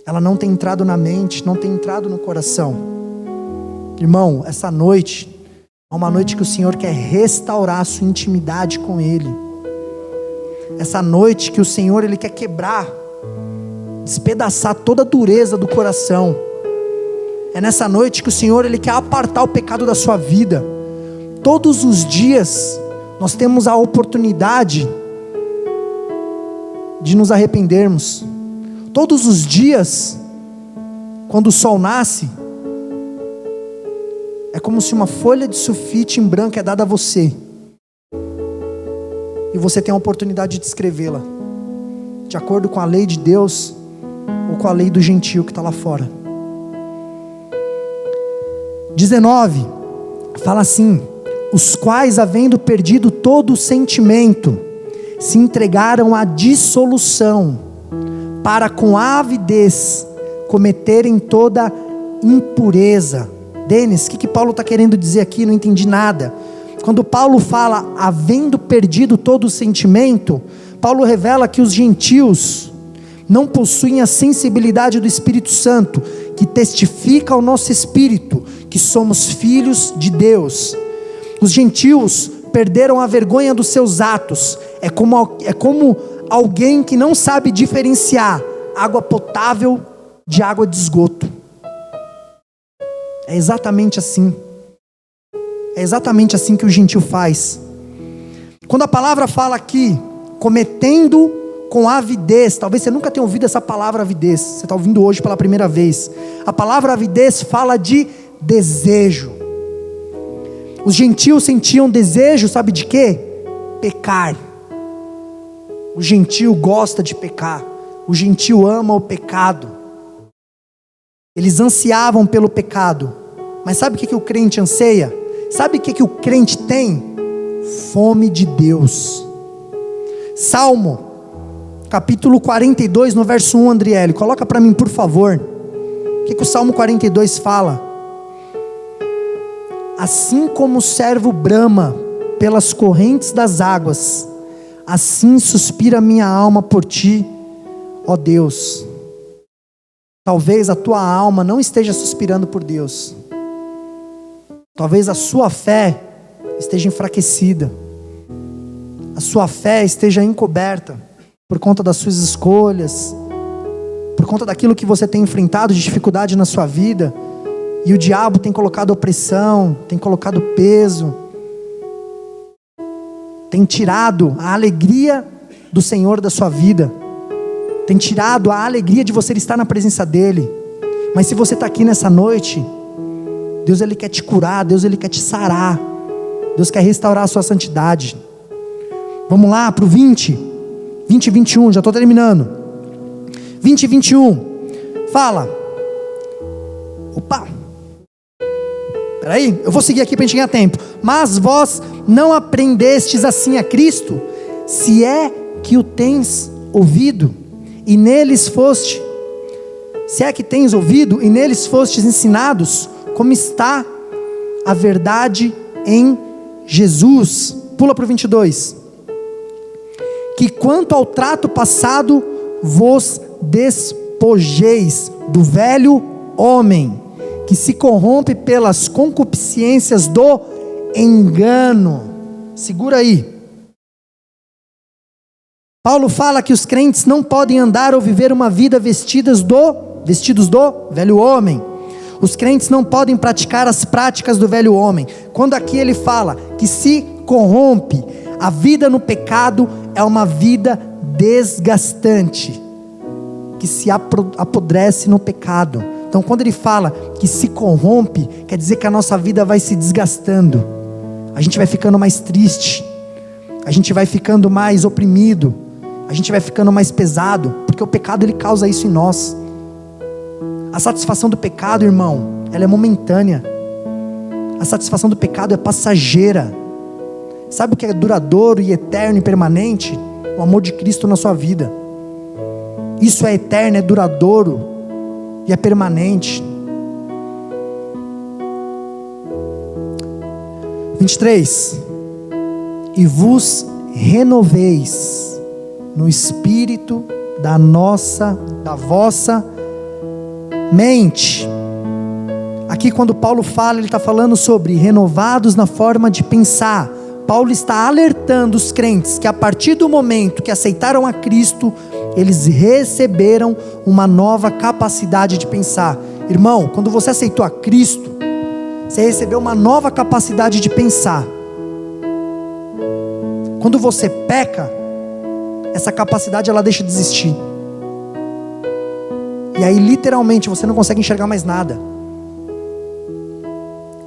[SPEAKER 1] ela não tem entrado na mente, não tem entrado no coração. Irmão, essa noite é uma noite que o Senhor quer restaurar a sua intimidade com Ele. Essa noite que o Senhor, Ele quer quebrar, despedaçar toda a dureza do coração. É nessa noite que o Senhor, Ele quer apartar o pecado da sua vida. Todos os dias nós temos a oportunidade de nos arrependermos. Todos os dias, quando o sol nasce, é como se uma folha de sulfite em branco é dada a você, e você tem a oportunidade de escrevê-la, de acordo com a lei de Deus, ou com a lei do gentio que está lá fora. 19, fala assim: os quais, havendo perdido todo o sentimento, se entregaram à dissolução, para com avidez cometerem toda impureza. Denis, o que Paulo está querendo dizer aqui? Não entendi nada. Quando Paulo fala havendo perdido todo o sentimento, Paulo revela que os gentios não possuem a sensibilidade do Espírito Santo, que testifica ao nosso espírito que somos filhos de Deus. Os gentios perderam a vergonha dos seus atos. É como alguém que não sabe diferenciar água potável de água de esgoto. É exatamente assim. É exatamente assim que o gentio faz. Quando a palavra fala aqui, cometendo com avidez, talvez você nunca tenha ouvido essa palavra avidez, você está ouvindo hoje pela primeira vez. A palavra avidez fala de desejo. Os gentios sentiam desejo, sabe de quê? Pecar. O gentio gosta de pecar. O gentio ama o pecado. Eles ansiavam pelo pecado. Mas sabe o que o crente anseia? Sabe o que o crente tem? Fome de Deus. Salmo, capítulo 42, no verso 1, Andriele, coloca para mim, por favor. O que o Salmo 42 fala? Assim como o servo brama pelas correntes das águas, assim suspira minha alma por ti, ó Deus. Talvez a tua alma não esteja suspirando por Deus. Talvez a sua fé esteja enfraquecida. A sua fé esteja encoberta por conta das suas escolhas, por conta daquilo que você tem enfrentado de dificuldade na sua vida. E o diabo tem colocado opressão, tem colocado peso, tem tirado a alegria do Senhor da sua vida, tem tirado a alegria de você estar na presença dEle. Mas se você está aqui nessa noite, Deus Ele quer te curar, Deus Ele quer te sarar, Deus quer restaurar a sua santidade. Vamos lá para o 20 e 21, já estou terminando. 20 e 21, fala. Opa, peraí, eu vou seguir aqui para a gente ganhar tempo. Mas vós não aprendestes assim a Cristo, se é que o tens ouvido, e neles foste, se é que tens ouvido, e neles fostes ensinados, como está a verdade em Jesus. Pula para o 22. Que quanto ao trato passado, vos despojeis do velho homem, que se corrompe pelas concupiscências do engano. Segura aí. Paulo fala que os crentes não podem andar ou viver uma vida vestidos do velho homem. Os crentes não podem praticar as práticas do velho homem. Quando aqui ele fala que se corrompe, a vida no pecado é uma vida desgastante, que se apodrece no pecado. Então quando ele fala que se corrompe, quer dizer que a nossa vida vai se desgastando. A gente vai ficando mais triste, a gente vai ficando mais oprimido, a gente vai ficando mais pesado, porque o pecado ele causa isso em nós. A satisfação do pecado, irmão, ela é momentânea. A satisfação do pecado é passageira. Sabe o que é duradouro e eterno e permanente? O amor de Cristo na sua vida. Isso é eterno, é duradouro e é permanente. 23. E vos renoveis no espírito da vossa mente. Aqui quando Paulo fala, ele está falando sobre renovados na forma de pensar. Paulo está alertando os crentes que a partir do momento que aceitaram a Cristo, eles receberam uma nova capacidade de pensar. Irmão, quando você aceitou a Cristo, você recebeu uma nova capacidade de pensar. Quando você peca, essa capacidade ela deixa de existir. E aí literalmente você não consegue enxergar mais nada.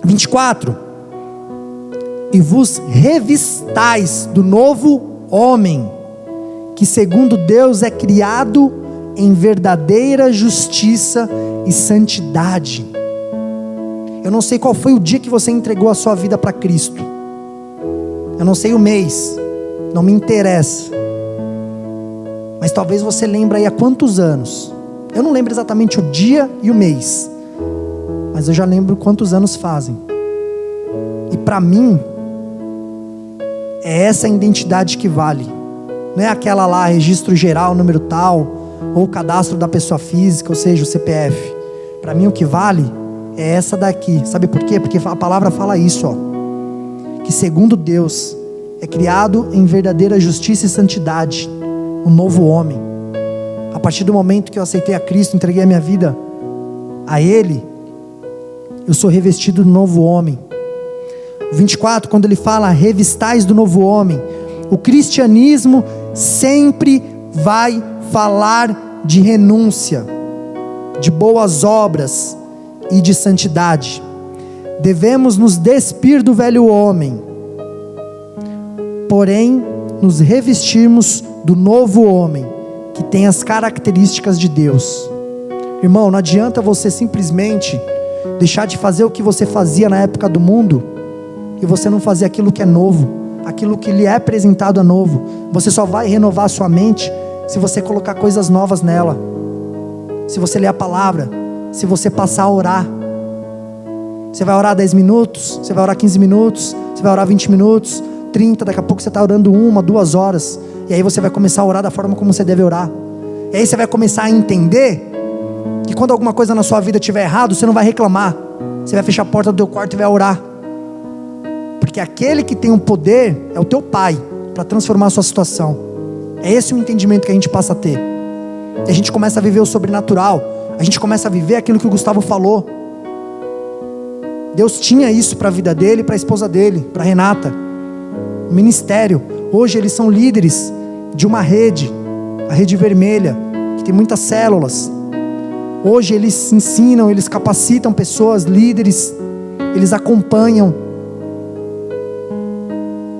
[SPEAKER 1] 24. E vos revistais do novo homem, que segundo Deus é criado em verdadeira justiça e santidade. Eu não sei qual foi o dia que você entregou a sua vida para Cristo. Eu não sei o mês, não me interessa. Mas talvez você lembre aí há quantos anos. Eu não lembro exatamente o dia e o mês, mas eu já lembro quantos anos fazem. E para mim, é essa a identidade que vale. Não é aquela lá, registro geral, número tal, ou o cadastro da pessoa física, ou seja, o CPF. Para mim o que vale é essa daqui. Sabe por quê? Porque a palavra fala isso, ó. Que segundo Deus é criado em verdadeira justiça e santidade, um novo homem. A partir do momento que eu aceitei a Cristo, entreguei a minha vida a Ele, eu sou revestido do novo homem. 24, quando ele fala revistais do novo homem, o cristianismo sempre vai falar de renúncia, de boas obras e de santidade. Devemos nos despir do velho homem, porém nos revestirmos do novo homem, que tem as características de Deus. Irmão, não adianta você simplesmente deixar de fazer o que você fazia na época do mundo e você não fazer aquilo que é novo, aquilo que lhe é apresentado é novo. Você só vai renovar a sua mente se você colocar coisas novas nela, se você ler a palavra, se você passar a orar, Você vai orar 10 minutos, você vai orar 15 minutos, você vai orar 20 minutos, 30, daqui a pouco você está orando 1, 2 horas. E aí você vai começar a orar da forma como você deve orar. E aí você vai começar a entender que quando alguma coisa na sua vida estiver errado, você não vai reclamar. Você vai fechar a porta do teu quarto e vai orar. Porque aquele que tem o poder é o teu Pai para transformar a sua situação. É esse o entendimento que a gente passa a ter. E a gente começa a viver o sobrenatural. A gente começa a viver aquilo que o Gustavo falou. Deus tinha isso para a vida dele, para a esposa dele, para Renata. O ministério. Hoje eles são líderes de uma rede, a Rede Vermelha, que tem muitas células. Hoje eles ensinam, eles capacitam pessoas, líderes, eles acompanham.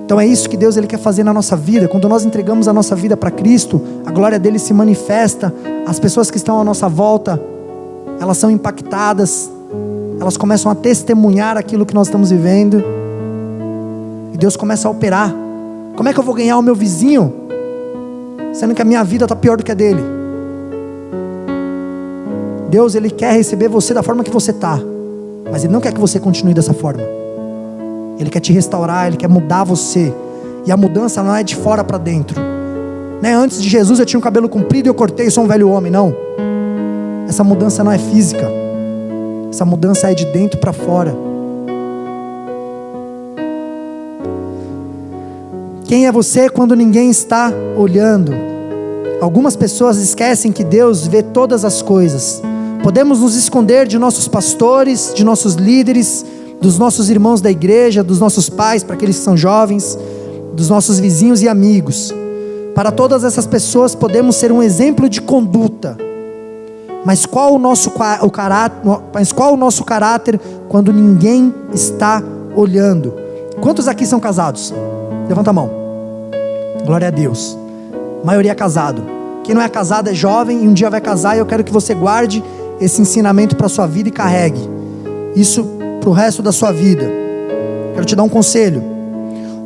[SPEAKER 1] Então é isso que Deus ele quer fazer na nossa vida. Quando nós entregamos a nossa vida para Cristo, a glória dele se manifesta. As pessoas que estão à nossa volta, elas são impactadas, elas começam a testemunhar aquilo que nós estamos vivendo, e Deus começa a operar. Como é que eu vou ganhar o meu vizinho, sendo que a minha vida está pior do que a dele? Deus ele quer receber você da forma que você está, mas Ele não quer que você continue dessa forma. Ele quer te restaurar, Ele quer mudar você. E a mudança não é de fora para dentro, né? Antes de Jesus eu tinha um cabelo comprido e eu cortei, sou um velho homem. Não. Essa mudança não é física. Essa mudança é de dentro para fora. Quem é você quando ninguém está olhando? Algumas pessoas esquecem que Deus vê todas as coisas. Podemos nos esconder de nossos pastores, de nossos líderes, dos nossos irmãos da igreja, dos nossos pais, para aqueles que são jovens, dos nossos vizinhos e amigos. Para todas essas pessoas podemos ser um exemplo de conduta. Mas qual o nosso caráter quando ninguém está olhando? Quantos aqui são casados? Levanta a mão. Glória a Deus. A maioria é casado. Quem não é casado é jovem e um dia vai casar, e eu quero que você guarde esse ensinamento para a sua vida e carregue isso para o resto da sua vida. Quero te dar um conselho.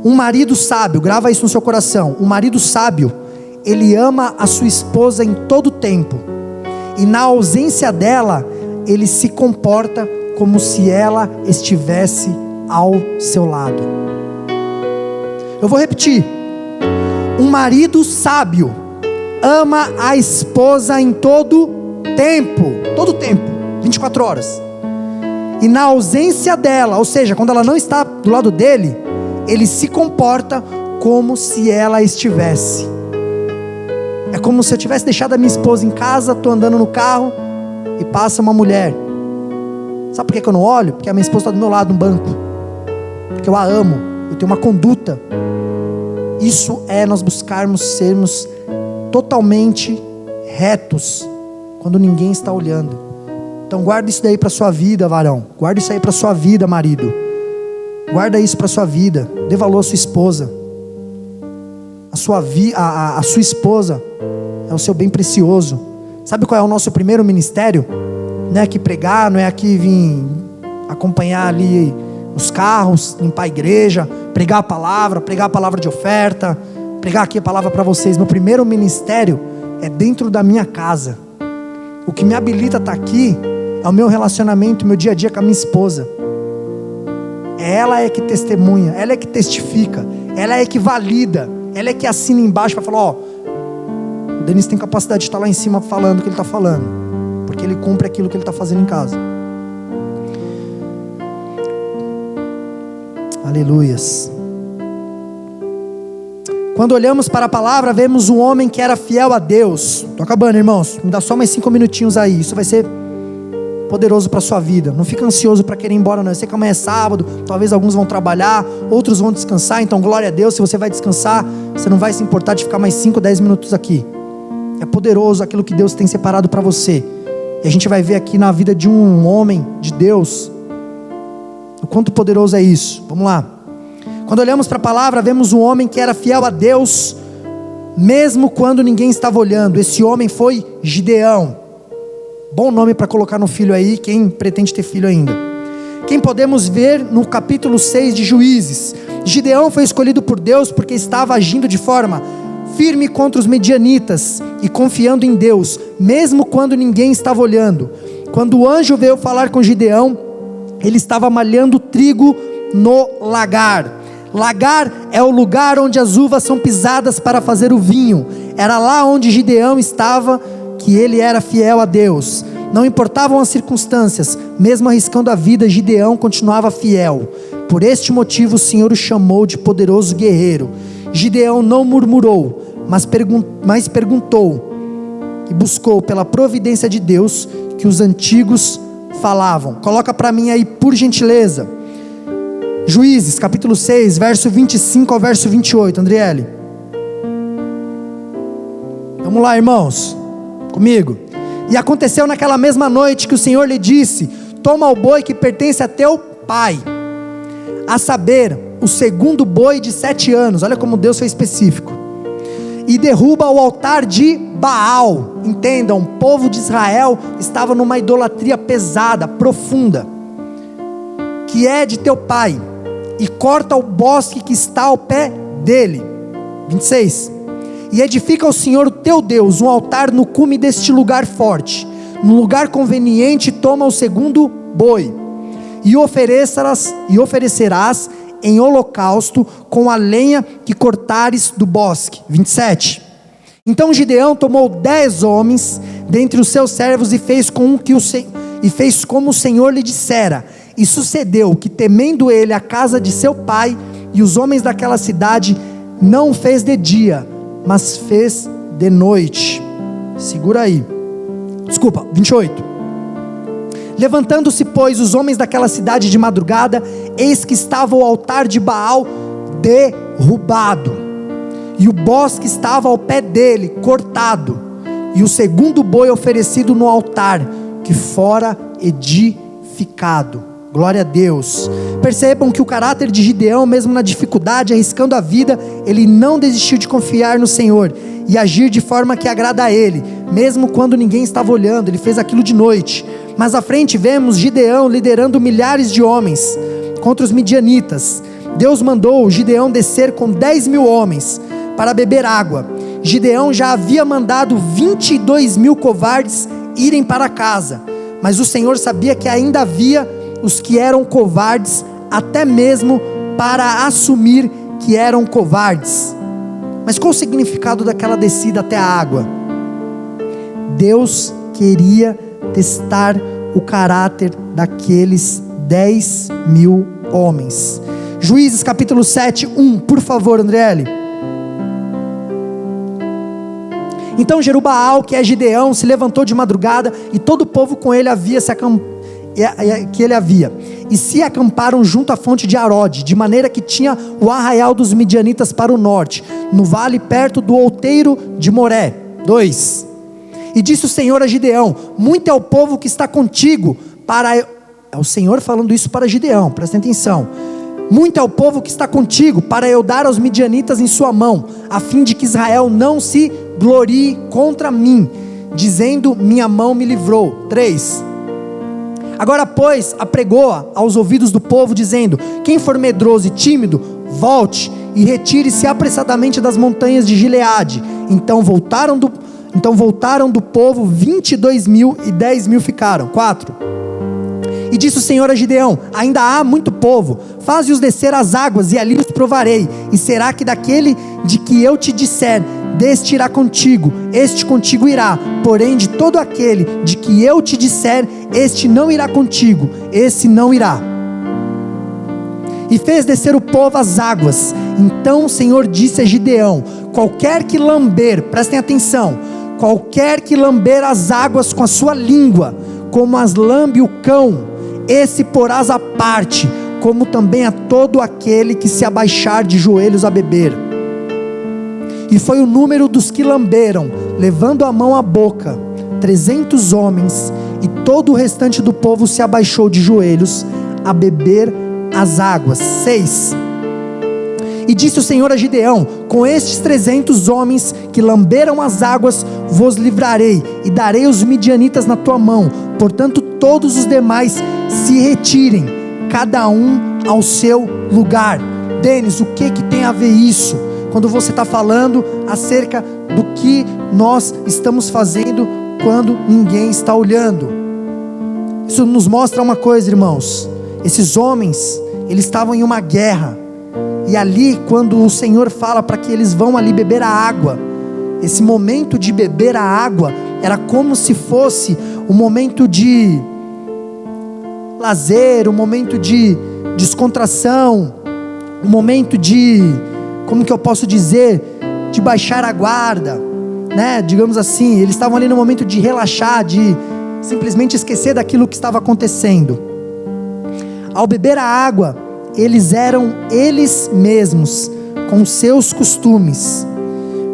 [SPEAKER 1] Um marido sábio, grava isso no seu coração. Um marido sábio, ele ama a sua esposa em todo tempo, e na ausência dela, ele se comporta como se ela estivesse ao seu lado. Eu vou repetir. Um marido sábio ama a esposa em todo tempo, 24 horas. E na ausência dela, ou seja, quando ela não está do lado dele, ele se comporta como se ela estivesse. É como se eu tivesse deixado a minha esposa em casa, estou andando no carro e passa uma mulher. Sabe por que eu não olho? Porque a minha esposa está do meu lado no banco. Porque eu a amo, eu tenho uma conduta. Isso é nós buscarmos sermos totalmente retos quando ninguém está olhando. Então guarda isso daí para sua vida, varão. Guarda isso aí para sua vida, marido. Guarda isso para sua vida. Dê valor à sua esposa. A sua esposa é o seu bem precioso. Sabe qual é o nosso primeiro ministério? Não é aqui pregar, não é aqui vir acompanhar ali os carros, limpar a igreja, pregar a palavra de oferta, pregar aqui a palavra para vocês. Meu primeiro ministério é dentro da minha casa. O que me habilita a estar aqui é o meu relacionamento, meu dia a dia com a minha esposa. Ela é que testemunha, ela é que testifica, ela é que valida, ela é que assina embaixo para falar: ó, o Denis tem capacidade de estar lá em cima falando o que ele está falando, porque ele cumpre aquilo que ele está fazendo em casa. Aleluias. Quando olhamos para a palavra, vemos um homem que era fiel a Deus. Estou acabando, irmãos. Me dá só mais 5 minutinhos aí. Isso vai ser poderoso para a sua vida. Não fica ansioso para querer ir embora, não. Eu sei que amanhã é sábado. Talvez alguns vão trabalhar, outros vão descansar. Então, glória a Deus. Se você vai descansar, você não vai se importar de ficar mais 5, 10 minutos aqui. É poderoso aquilo que Deus tem separado para você. E a gente vai ver aqui na vida de um homem de Deus o quanto poderoso é isso. Vamos lá. Quando olhamos para a palavra, vemos um homem que era fiel a Deus, mesmo quando ninguém estava olhando. Esse homem foi Gideão. Bom nome para colocar no filho aí, quem pretende ter filho ainda. Quem podemos ver no capítulo 6 de Juízes. Gideão foi escolhido por Deus porque estava agindo de forma firme contra os medianitas e confiando em Deus, mesmo quando ninguém estava olhando. Quando o anjo veio falar com Gideão, ele estava malhando trigo no lagar. Lagar é o lugar onde as uvas são pisadas para fazer o vinho. Era lá onde Gideão estava, que ele era fiel a Deus. Não importavam as circunstâncias, mesmo arriscando a vida, Gideão continuava fiel. Por este motivo o Senhor o chamou de poderoso guerreiro. Gideão não murmurou, mas perguntou e buscou pela providência de Deus que os antigos falavam. Coloca para mim aí, por gentileza, Juízes capítulo 6, verso 25 ao verso 28, Andriele. Vamos lá, irmãos, comigo. E aconteceu naquela mesma noite que o Senhor lhe disse: toma o boi que pertence a teu pai, a saber, o segundo boi de 7 anos, olha como Deus foi específico, e derruba o altar de Baal. Entendam, o povo de Israel estava numa idolatria pesada, profunda, que é de teu pai, e corta o bosque que está ao pé dele. 26. E edifica ao Senhor o teu Deus um altar no cume deste lugar forte. No lugar conveniente toma o segundo boi, e oferecerás em holocausto com a lenha que cortares do bosque. 27. Então Gideão tomou 10 homens dentre os seus servos e fez como o Senhor lhe dissera. E sucedeu que, temendo ele a casa de seu pai e os homens daquela cidade, não fez de dia, mas fez de noite. Segura aí. 28. Levantando-se, pois, os homens daquela cidade de madrugada, eis que estava o altar de Baal derrubado, e o bosque estava ao pé dele, cortado, e o segundo boi oferecido no altar, que fora edificado. Glória a Deus. Percebam que o caráter de Gideão, mesmo na dificuldade, arriscando a vida, ele não desistiu de confiar no Senhor e agir de forma que agrada a Ele, mesmo quando ninguém estava olhando. Ele fez aquilo de noite. Mas à frente vemos Gideão liderando milhares de homens contra os midianitas. Deus mandou Gideão descer com 10.000 homens para beber água. Gideão já havia mandado 22.000 covardes irem para casa, mas o Senhor sabia que ainda havia os que eram covardes, até mesmo para assumir que eram covardes. Mas qual o significado daquela descida até a água? Deus queria testar o caráter daqueles 10.000 homens. Juízes capítulo 7, 1, por favor, Andriele. Então Jerubaal, que é Gideão, se levantou de madrugada, e todo o povo com ele e se acamparam junto à fonte de Arode, de maneira que tinha o arraial dos midianitas para o norte, no vale perto do outeiro de Moré. 2. E disse o Senhor a Gideão: muito é o povo que está contigo para... É o Senhor falando isso para Gideão, prestem atenção. Muito é o povo que está contigo para eu dar aos midianitas em sua mão, a fim de que Israel não se glorie contra mim, dizendo: minha mão me livrou. 3. Agora, pois, apregou-a aos ouvidos do povo, dizendo: quem for medroso e tímido, volte e retire-se apressadamente das montanhas de Gileade. Então voltaram do povo 22.000 e 10.000 ficaram. 4. E disse o Senhor a Gideão: ainda há muito povo, faze-os descer às águas, e ali os provarei. E será que daquele de que eu te disser, deste irá contigo, este contigo irá. Porém de todo aquele de que eu te disser, este não irá contigo, esse não irá. E fez descer o povo às águas. Então o Senhor disse a Gideão: qualquer que lamber, prestem atenção, qualquer que lamber as águas com a sua língua, como as lambe o cão, esse porás à parte, como também a todo aquele que se abaixar de joelhos a beber. E foi o número dos que lamberam, levando a mão à boca, 300 homens, e todo o restante do povo se abaixou de joelhos a beber as águas. 6. E disse o Senhor a Gideão: com estes 300 homens que lamberam as águas, vos livrarei, e darei os midianitas na tua mão. Portanto todos os demais se retirem, cada um ao seu lugar. Denis, o que tem a ver isso? Quando você está falando acerca do que nós estamos fazendo quando ninguém está olhando. Isso nos mostra uma coisa, irmãos. Esses homens, eles estavam em uma guerra, e ali quando o Senhor fala para que eles vão ali beber a água, esse momento de beber a água, era como se fosse um momento de lazer, um momento de descontração, um momento de, como que eu posso dizer, de baixar a guarda, né? Digamos assim, eles estavam ali no momento de relaxar, de simplesmente esquecer daquilo que estava acontecendo. Ao beber a água, eles eram eles mesmos, com seus costumes.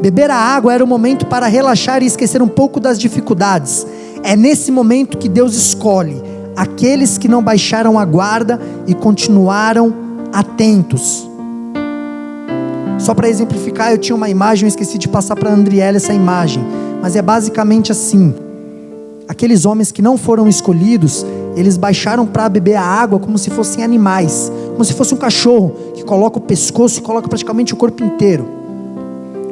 [SPEAKER 1] Beber a água era um momento para relaxar e esquecer um pouco das dificuldades. É nesse momento que Deus escolhe aqueles que não baixaram a guarda e continuaram atentos. Só para exemplificar, eu tinha uma imagem, eu esqueci de passar para a Andriela essa imagem, mas é basicamente assim: aqueles homens que não foram escolhidos, eles baixaram para beber a água como se fossem animais, como se fosse um cachorro que coloca o pescoço e coloca praticamente o corpo inteiro.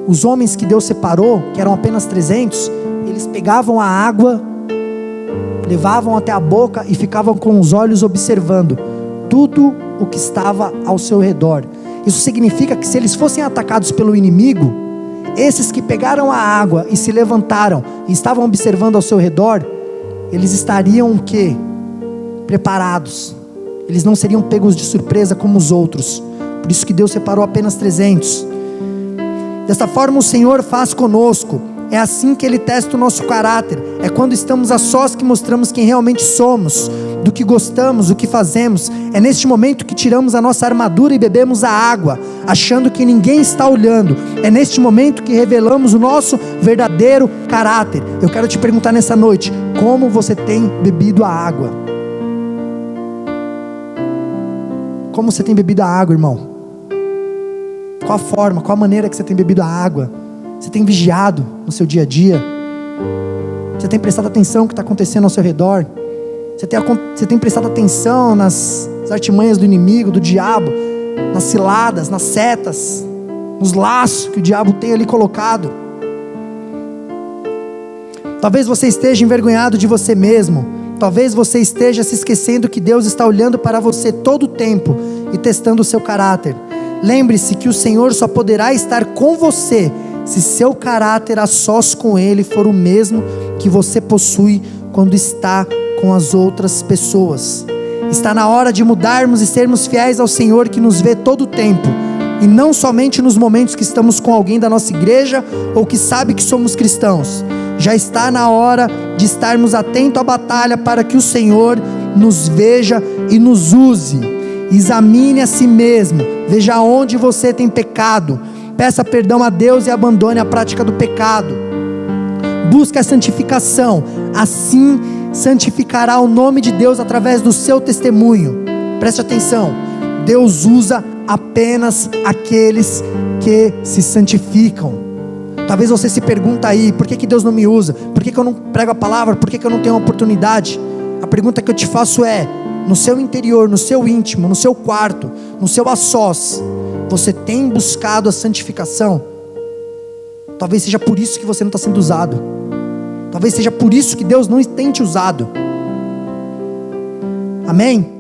[SPEAKER 1] Os homens que Deus separou, que eram apenas 300, eles pegavam a água, levavam até a boca e ficavam com os olhos observando tudo o que estava ao seu redor. Isso significa que se eles fossem atacados pelo inimigo, esses que pegaram a água e se levantaram e estavam observando ao seu redor, eles estariam o quê? Preparados. Eles não seriam pegos de surpresa como os outros. Por isso que Deus separou apenas 300. Desta forma o Senhor faz conosco. É assim que Ele testa o nosso caráter. É quando estamos a sós que mostramos quem realmente somos, do que gostamos, do que fazemos. É neste momento que tiramos a nossa armadura e bebemos a água, achando que ninguém está olhando. É neste momento que revelamos o nosso verdadeiro caráter. Eu quero te perguntar nessa noite: como você tem bebido a água? Como você tem bebido a água, irmão? Qual a forma, qual a maneira que você tem bebido a água? Você tem vigiado no seu dia a dia? Você tem prestado atenção no que está acontecendo ao seu redor? Você tem prestado atenção nas artimanhas do inimigo, do diabo, nas ciladas, nas setas, nos laços que o diabo tem ali colocado? Talvez você esteja envergonhado de você mesmo. Talvez você esteja se esquecendo que Deus está olhando para você todo o tempo e testando o seu caráter. Lembre-se que o Senhor só poderá estar com você se seu caráter a sós com Ele for o mesmo que você possui quando está com as outras pessoas. Está na hora de mudarmos e sermos fiéis ao Senhor, que nos vê todo o tempo, e não somente nos momentos que estamos com alguém da nossa igreja ou que sabe que somos cristãos. Já está na hora de estarmos atentos à batalha para que o Senhor nos veja e nos use. Examine a si mesmo, veja onde você tem pecado, peça perdão a Deus e abandone a prática do pecado. Busque a santificação, assim santificará o nome de Deus através do seu testemunho. Preste atenção, Deus usa apenas aqueles que se santificam. Talvez você se pergunta aí: por que Deus não me usa? Por que eu não prego a palavra? Por que eu não tenho uma oportunidade? A pergunta que eu te faço é: no seu interior, no seu íntimo, no seu quarto, no seu a sós, você tem buscado a santificação? Talvez seja por isso que você não está sendo usado. Talvez seja por isso que Deus não tem te usado. Amém?